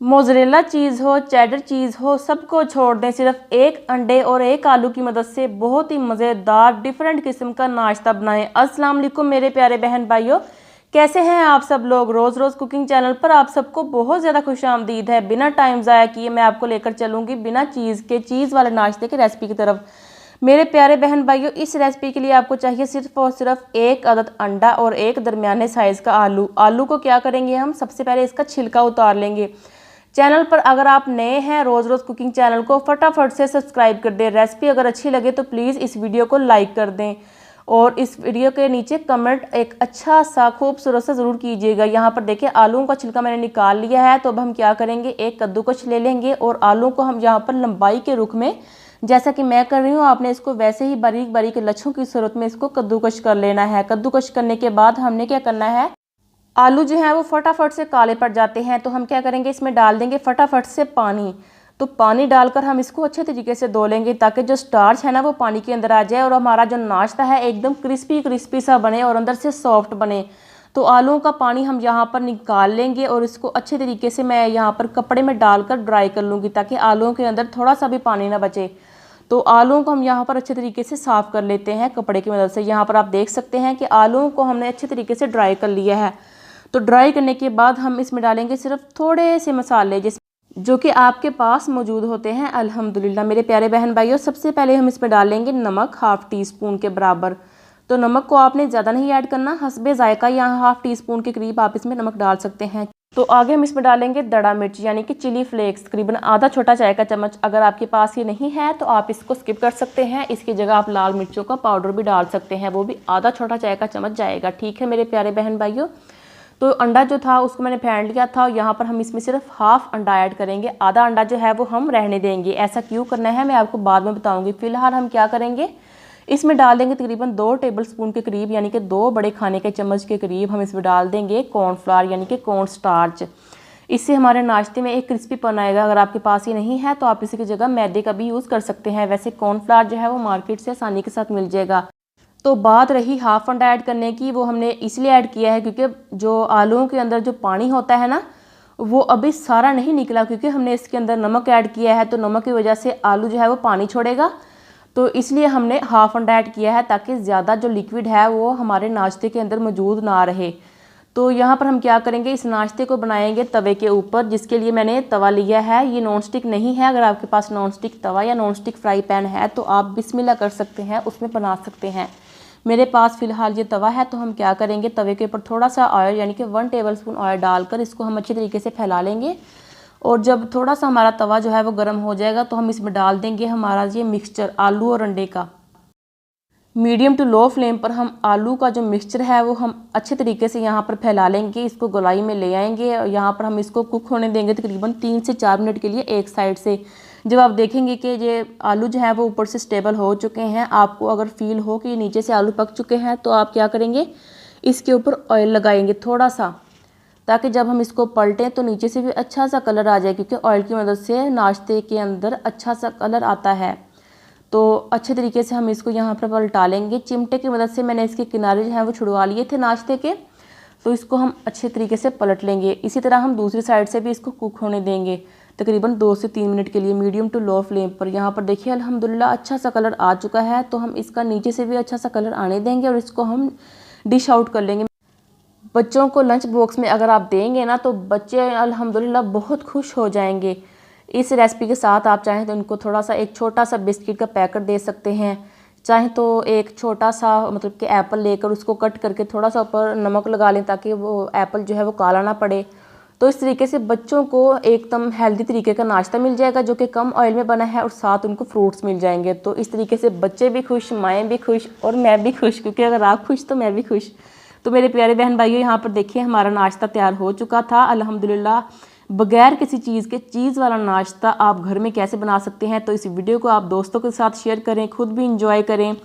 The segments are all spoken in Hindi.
मोज़रेला चीज़ हो, चेडर चीज़ हो, सबको छोड़ दें, सिर्फ एक अंडे और एक आलू की मदद से बहुत ही मज़ेदार डिफरेंट किस्म का नाश्ता बनाएं। अस्सलाम वालेकुम मेरे प्यारे बहन भाइयों, कैसे हैं आप सब लोग। रोज़ रोज़ कुकिंग चैनल पर आप सबको बहुत ज़्यादा खुशामदीद है। बिना टाइम ज़ाया किए मैं आपको लेकर चलूँगी बिना चीज़ वाले नाश्ते की रेसिपी की तरफ। मेरे प्यारे बहन भाइयों, इस रेसिपी के लिए आपको चाहिए सिर्फ और सिर्फ एक अदद अंडा और एक दरमियाने साइज़ का आलू। आलू को क्या करेंगे हम, सबसे पहले इसका छिलका उतार लेंगे। चैनल पर अगर आप नए हैं, रोज़ रोज़ कुकिंग चैनल को फटाफट से सब्सक्राइब कर दें। रेसिपी अगर अच्छी लगे तो प्लीज़ इस वीडियो को लाइक कर दें और इस वीडियो के नीचे कमेंट एक अच्छा सा खूबसूरत सा ज़रूर कीजिएगा। यहाँ पर देखिए आलूओं का छिलका मैंने निकाल लिया है। तो अब हम क्या करेंगे, एक कद्दूकश ले लेंगे और आलूओं को हम यहाँ पर लंबाई के रुख में, जैसा कि मैं कर रही हूँ, आपने इसको वैसे ही बारीक बारीक लच्छों की सूरत में इसको कद्दूकश कर लेना है। कद्दूकश करने के बाद हमने क्या करना है, आलू जो है वो फटाफट से काले पड़ जाते हैं, तो हम क्या करेंगे, इसमें डाल देंगे फटाफट से पानी। तो पानी डालकर हम इसको अच्छे तरीके से धो लेंगे ताकि जो स्टार्च है ना वो पानी के अंदर आ जाए और हमारा जो नाश्ता है एकदम क्रिस्पी क्रिस्पी सा बने और अंदर से सॉफ्ट बने। तो आलूओं का पानी हम यहाँ पर निकाल लेंगे और इसको अच्छे तरीके से मैं यहाँ पर कपड़े में डालकर ड्राई कर लूँगी ताकि आलूओं के अंदर थोड़ा सा भी पानी ना बचे। तो आलूओं को हम यहाँ पर अच्छे तरीके से साफ़ कर लेते हैं कपड़े की मदद से। यहाँ पर आप देख सकते हैं कि आलूओं को हमने अच्छे तरीके से ड्राई कर लिया है। तो ड्राई करने के बाद हम इसमें डालेंगे सिर्फ थोड़े से मसाले जो कि आपके पास मौजूद होते हैं अल्हम्दुलिल्लाह। मेरे प्यारे बहन भाइयों, सबसे पहले हम इसमें डालेंगे नमक, हाफ़ टी स्पून के बराबर। तो नमक को आपने ज़्यादा नहीं ऐड करना, हस्बे जायका यहाँ हाफ़ टी स्पून के करीब आप इसमें नमक डाल सकते हैं। तो आगे हम इसमें डालेंगे दड़ा मिर्च यानी कि चिली फ्लेक्स, तकरीबन आधा छोटा चाय का चम्मच। अगर आपके पास ये नहीं है तो आप इसको स्किप कर सकते हैं, इसकी जगह आप लाल मिर्चों का पाउडर भी डाल सकते हैं, वो भी आधा छोटा चाय का चम्मच जाएगा। ठीक है मेरे प्यारे बहन भाइयों। तो अंडा जो था उसको मैंने फेंट लिया था, यहाँ पर हम इसमें सिर्फ हाफ़ अंडा ऐड करेंगे, आधा अंडा जो है वो हम रहने देंगे। ऐसा क्यों करना है मैं आपको बाद में बताऊंगी। फिलहाल हम क्या करेंगे, इसमें डाल देंगे तकरीबन 2 टेबलस्पून के करीब यानी कि 2 बड़े खाने के चम्मच के करीब हम इसमें डाल देंगे कॉर्नफ्लावर यानी कि कॉर्न स्टार्च। इससे हमारे नाश्ते में एक क्रिस्पीपन आएगा। अगर आपके पास ये नहीं है तो आप इसी की जगह मैदे का भी यूज़ कर सकते हैं। वैसे कॉर्नफ्लावर जो है वो मार्केट से आसानी के साथ मिल जाएगा। तो बात रही हाफ़ अंडा ऐड करने की, वो हमने इसलिए ऐड किया है क्योंकि जो आलूओं के अंदर जो पानी होता है ना वो अभी सारा नहीं निकला, क्योंकि हमने इसके अंदर नमक ऐड किया है। तो नमक की वजह से आलू जो है वो पानी छोड़ेगा, तो इसलिए हमने हाफ़ अंडा ऐड किया है ताकि ज़्यादा जो लिक्विड है वो हमारे नाश्ते के अंदर मौजूद ना रहे। तो यहाँ पर हम क्या करेंगे, इस नाश्ते को बनाएंगे तवे के ऊपर, जिसके लिए मैंने तवा लिया है। ये नॉन स्टिक नहीं है, अगर आपके पास नॉन स्टिक तवा या नॉन स्टिक फ्राई पैन है तो आप बिस्मिल्लाह कर सकते हैं, उसमें बना सकते हैं। मेरे पास फ़िलहाल ये तवा है। तो हम क्या करेंगे, तवे के ऊपर थोड़ा सा ऑयल यानी कि 1 टेबलस्पून ऑयल डालकर इसको हम अच्छी तरीके से फैला लेंगे। और जब थोड़ा सा हमारा तवा जो है वो गर्म हो जाएगा तो हम इसमें डाल देंगे हमारा ये मिक्सचर आलू और अंडे का। मीडियम टू लो फ्लेम पर हम आलू का जो मिक्सचर है वो हम अच्छे तरीके से यहाँ पर फैला लेंगे, इसको गोलाई में ले आएंगे और यहाँ पर हम इसको कुक होने देंगे तकरीबन 3 से 4 मिनट के लिए एक साइड से। जब आप देखेंगे कि ये आलू जो है वो ऊपर से स्टेबल हो चुके हैं, आपको अगर फील हो कि नीचे से आलू पक चुके हैं, तो आप क्या करेंगे, इसके ऊपर ऑयल लगाएंगे थोड़ा सा, ताकि जब हम इसको पलटें तो नीचे से भी अच्छा सा कलर आ जाए, क्योंकि ऑयल की मदद से नाश्ते के अंदर अच्छा सा कलर आता है। तो अच्छे तरीके से हम इसको यहाँ पर पलटा लेंगे। चिमटे की मदद से मैंने इसके किनारे जो हैं वो छुड़वा लिए थे नाश्ते के, तो इसको हम अच्छे तरीके से पलट लेंगे। इसी तरह हम दूसरी साइड से भी इसको कुक होने देंगे तकरीबन 2 से 3 मिनट के लिए मीडियम टू लो फ्लेम पर। यहाँ पर देखिए अल्हम्दुलिल्लाह अच्छा सा कलर आ चुका है। तो हम इसका नीचे से भी अच्छा सा कलर आने देंगे और इसको हम डिश आउट कर लेंगे। बच्चों को लंच बॉक्स में अगर आप देंगे ना तो बच्चे अल्हम्दुलिल्लाह बहुत खुश हो जाएंगे। इस रेसिपी के साथ आप चाहें तो इनको थोड़ा सा एक छोटा सा बिस्किट का पैकेट दे सकते हैं, चाहे तो एक छोटा सा मतलब कि एप्पल लेकर उसको कट करके थोड़ा सा ऊपर नमक लगा लें ताकि वो एप्पल जो है वो काला ना पड़े। तो इस तरीके से बच्चों को एकदम हेल्दी तरीके का नाश्ता मिल जाएगा जो कि कम ऑयल में बना है और साथ उनको फ्रूट्स मिल जाएंगे। तो इस तरीके से बच्चे भी खुश, माएँ भी खुश और मैं भी खुश, क्योंकि अगर आप खुश तो मैं भी खुश। तो मेरे प्यारे बहन भाइयों, यहाँ पर देखिए हमारा नाश्ता तैयार हो चुका था अल्हम्दुलिल्लाह। बगैर किसी चीज़ के चीज़ वाला नाश्ता आप घर में कैसे बना सकते हैं, तो इस वीडियो को आप दोस्तों के साथ शेयर करें, खुद भी इंजॉय करें।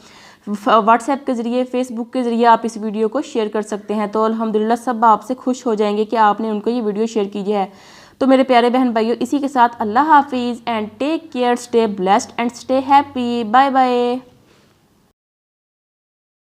व्हाट्सएप के ज़रिए, फेसबुक के ज़रिए आप इस वीडियो को शेयर कर सकते हैं। तो अल्हम्दुलिल्लाह सब आपसे खुश हो जाएंगे कि आपने उनको ये वीडियो शेयर की है। तो मेरे प्यारे बहन भाइयों, इसी के साथ अल्लाह हाफिज़ and take care, stay blessed and stay happy. Bye bye.